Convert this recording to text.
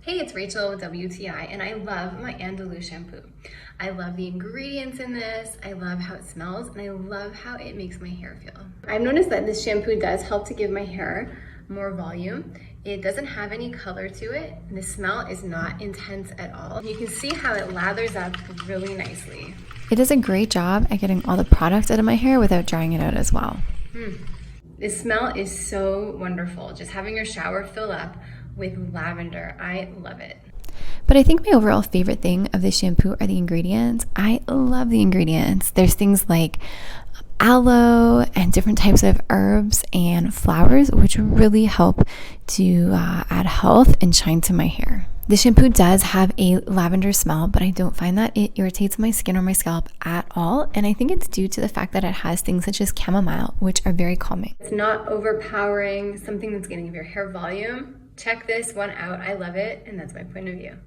Hey, it's Rachel with WTI, and I love my Andalou shampoo. I love the ingredients in this, I love how it smells, and I love how it makes my hair feel. I've noticed that this shampoo does help to give my hair more volume. It doesn't have any color to it. The smell is not intense at all. You can see how it lathers up really nicely. It does a great job at getting all the product out of my hair without drying it out as well. The smell is so wonderful. Just having your shower fill up with lavender. I love it. But I think my overall favorite thing of this shampoo are the ingredients. I love the ingredients. There's things like aloe and different types of herbs and flowers, which really help to add health and shine to my hair. The shampoo does have a lavender smell, but I don't find that it irritates my skin or my scalp at all. And I think it's due to the fact that it has things such as chamomile, which are very calming. It's not overpowering, something that's going to give your hair volume. Check this one out. I love it, and that's my point of view.